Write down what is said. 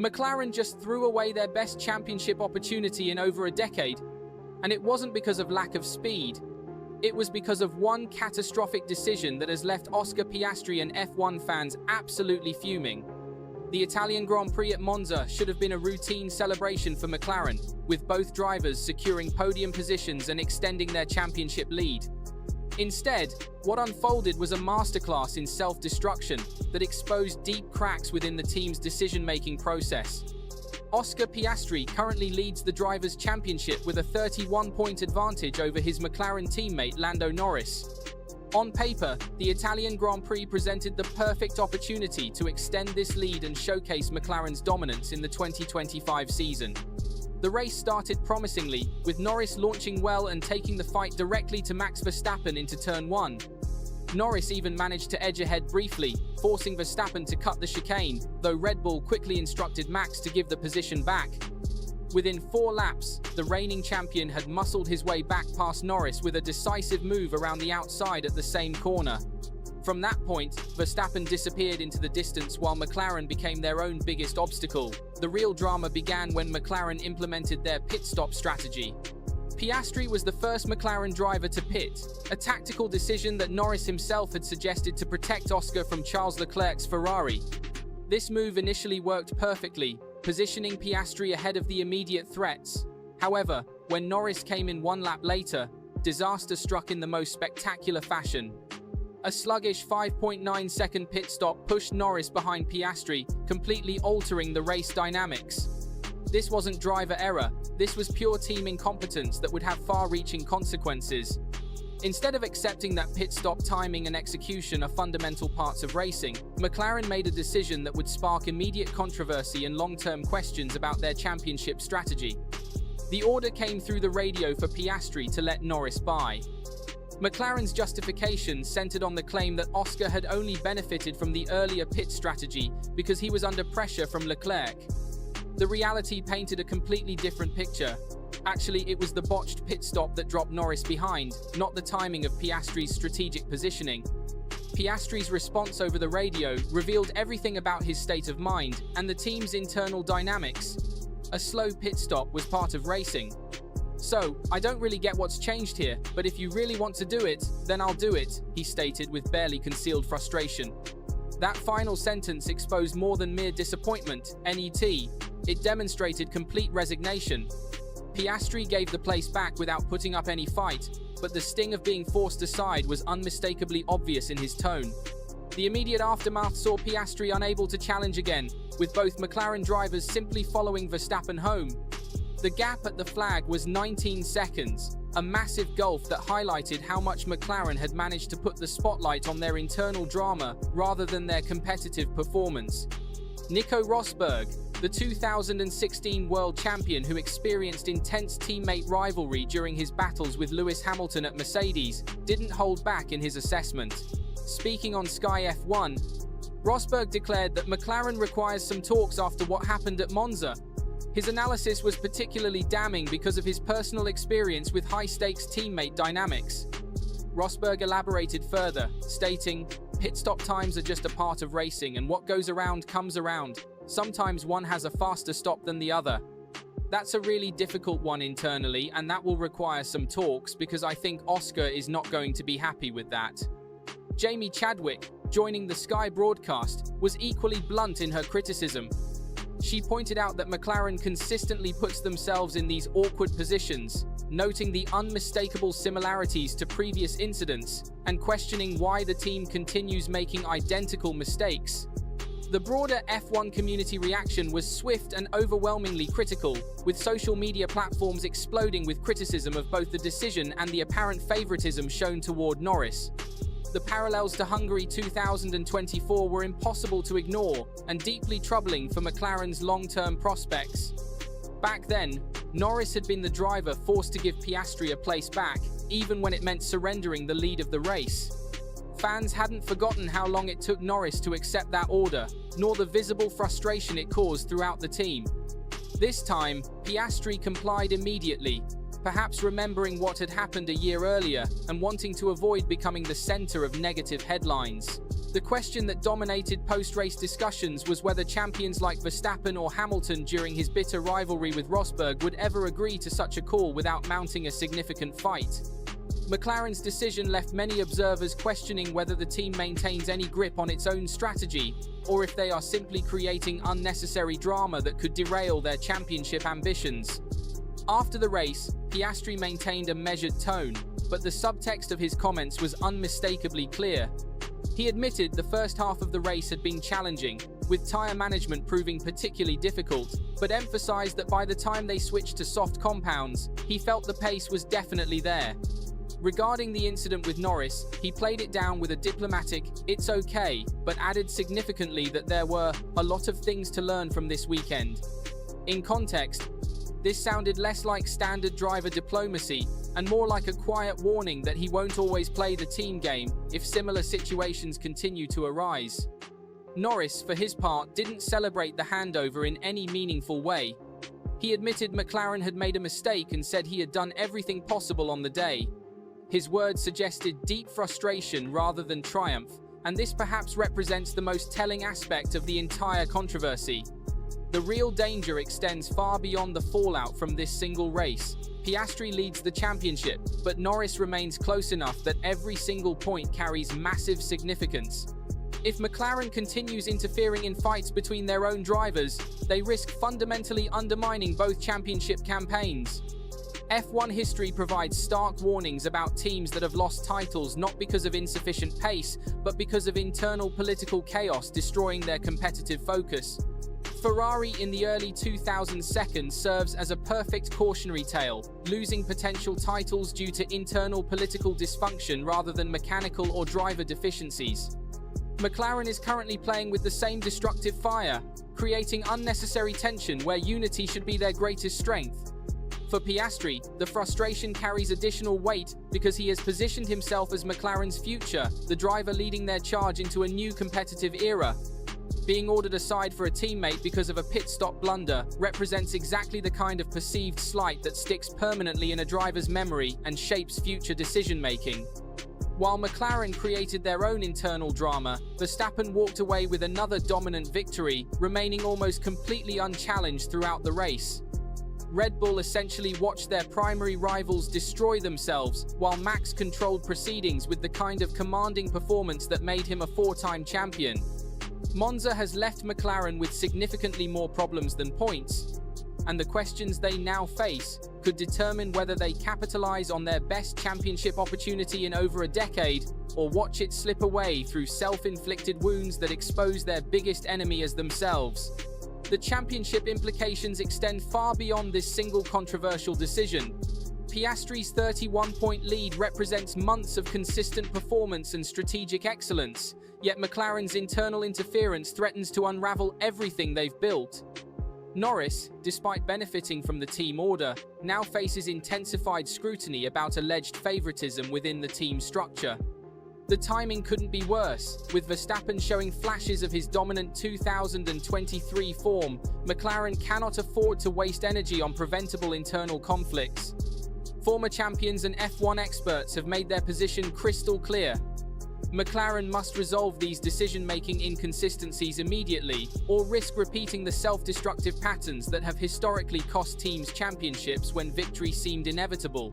McLaren just threw away their best championship opportunity in over a decade, and it wasn't because of lack of speed. It was because of one catastrophic decision that has left Oscar Piastri and F1 fans absolutely fuming. The Italian Grand Prix at Monza should have been a routine celebration for McLaren, with both drivers securing podium positions and extending their championship lead. Instead, what unfolded was a masterclass in self-destruction that exposed deep cracks within the team's decision-making process. Oscar Piastri currently leads the Drivers' Championship with a 31-point advantage over his McLaren teammate Lando Norris. On paper, the Italian Grand Prix presented the perfect opportunity to extend this lead and showcase McLaren's dominance in the 2025 season. The race started promisingly, with Norris launching well and taking the fight directly to Max Verstappen into Turn 1. Norris even managed to edge ahead briefly, forcing Verstappen to cut the chicane, though Red Bull quickly instructed Max to give the position back. Within 4 laps, the reigning champion had muscled his way back past Norris with a decisive move around the outside at the same corner. From that point, Verstappen disappeared into the distance while McLaren became their own biggest obstacle. The real drama began when McLaren implemented their pit stop strategy. Piastri was the first McLaren driver to pit, a tactical decision that Norris himself had suggested to protect Oscar from Charles Leclerc's Ferrari. This move initially worked perfectly, positioning Piastri ahead of the immediate threats. However, when Norris came in 1 lap later, disaster struck in the most spectacular fashion. A sluggish 5.9-second pit stop pushed Norris behind Piastri, completely altering the race dynamics. This wasn't driver error, this was pure team incompetence that would have far-reaching consequences. Instead of accepting that pit stop timing and execution are fundamental parts of racing, McLaren made a decision that would spark immediate controversy and long-term questions about their championship strategy. The order came through the radio for Piastri to let Norris by. McLaren's justification centered on the claim that Oscar had only benefited from the earlier pit strategy because he was under pressure from Leclerc. The reality painted a completely different picture. Actually, it was the botched pit stop that dropped Norris behind, not the timing of Piastri's strategic positioning. Piastri's response over the radio revealed everything about his state of mind and the team's internal dynamics. A slow pit stop was part of racing. "So, I don't really get what's changed here, but if you really want to do it, then I'll do it," he stated with barely concealed frustration. That final sentence exposed more than mere disappointment, NET. It demonstrated complete resignation. Piastri gave the place back without putting up any fight, but the sting of being forced aside was unmistakably obvious in his tone. The immediate aftermath saw Piastri unable to challenge again, with both McLaren drivers simply following Verstappen home. The gap at the flag was 19 seconds, a massive gulf that highlighted how much McLaren had managed to put the spotlight on their internal drama rather than their competitive performance. Nico Rosberg, the 2016 world champion who experienced intense teammate rivalry during his battles with Lewis Hamilton at Mercedes, didn't hold back in his assessment. Speaking on Sky F1, Rosberg declared that McLaren requires some talks after what happened at Monza. His analysis was particularly damning because of his personal experience with high-stakes teammate dynamics. Rosberg elaborated further, stating, "Pit stop times are just a part of racing, and what goes around comes around. Sometimes one has a faster stop than the other. That's a really difficult one internally, and that will require some talks because I think Oscar is not going to be happy with that." Jamie Chadwick, joining the Sky broadcast, was equally blunt in her criticism. She pointed out that McLaren consistently puts themselves in these awkward positions, noting the unmistakable similarities to previous incidents and questioning why the team continues making identical mistakes. The broader F1 community reaction was swift and overwhelmingly critical, with social media platforms exploding with criticism of both the decision and the apparent favoritism shown toward Norris. The parallels to Hungary 2024 were impossible to ignore and deeply troubling for McLaren's long-term prospects. Back then, Norris had been the driver forced to give Piastri a place back, even when it meant surrendering the lead of the race. Fans hadn't forgotten how long it took Norris to accept that order, nor the visible frustration it caused throughout the team. This time, Piastri complied immediately, perhaps remembering what had happened a year earlier and wanting to avoid becoming the center of negative headlines. The question that dominated post-race discussions was whether champions like Verstappen or Hamilton during his bitter rivalry with Rosberg would ever agree to such a call without mounting a significant fight. McLaren's decision left many observers questioning whether the team maintains any grip on its own strategy, or if they are simply creating unnecessary drama that could derail their championship ambitions. After the race, Piastri maintained a measured tone, but the subtext of his comments was unmistakably clear. He admitted the first half of the race had been challenging, with tyre management proving particularly difficult, but emphasized that by the time they switched to soft compounds, he felt the pace was definitely there. Regarding the incident with Norris, he played it down with a diplomatic, "It's okay," but added significantly that there were a lot of things to learn from this weekend. In context, this sounded less like standard driver diplomacy and more like a quiet warning that he won't always play the team game if similar situations continue to arise. Norris, for his part, didn't celebrate the handover in any meaningful way. He admitted McLaren had made a mistake and said he had done everything possible on the day. His words suggested deep frustration rather than triumph, and this perhaps represents the most telling aspect of the entire controversy. The real danger extends far beyond the fallout from this single race. Piastri leads the championship, but Norris remains close enough that every single point carries massive significance. If McLaren continues interfering in fights between their own drivers, they risk fundamentally undermining both championship campaigns. F1 history provides stark warnings about teams that have lost titles not because of insufficient pace, but because of internal political chaos destroying their competitive focus. Ferrari in the early 2000s serves as a perfect cautionary tale, losing potential titles due to internal political dysfunction rather than mechanical or driver deficiencies. McLaren is currently playing with the same destructive fire, creating unnecessary tension where unity should be their greatest strength. For Piastri, the frustration carries additional weight because he has positioned himself as McLaren's future, the driver leading their charge into a new competitive era. Being ordered aside for a teammate because of a pit stop blunder represents exactly the kind of perceived slight that sticks permanently in a driver's memory and shapes future decision-making. While McLaren created their own internal drama, Verstappen walked away with another dominant victory, remaining almost completely unchallenged throughout the race. Red Bull essentially watched their primary rivals destroy themselves, while Max controlled proceedings with the kind of commanding performance that made him a four-time champion. Monza has left McLaren with significantly more problems than points, and the questions they now face could determine whether they capitalize on their best championship opportunity in over a decade, or watch it slip away through self-inflicted wounds that expose their biggest enemy as themselves. The championship implications extend far beyond this single controversial decision. Piastri's 31-point lead represents months of consistent performance and strategic excellence, yet McLaren's internal interference threatens to unravel everything they've built. Norris, despite benefiting from the team order, now faces intensified scrutiny about alleged favoritism within the team structure. The timing couldn't be worse, with Verstappen showing flashes of his dominant 2023 form. McLaren cannot afford to waste energy on preventable internal conflicts. Former champions and F1 experts have made their position crystal clear. McLaren must resolve these decision-making inconsistencies immediately, or risk repeating the self-destructive patterns that have historically cost teams championships when victory seemed inevitable.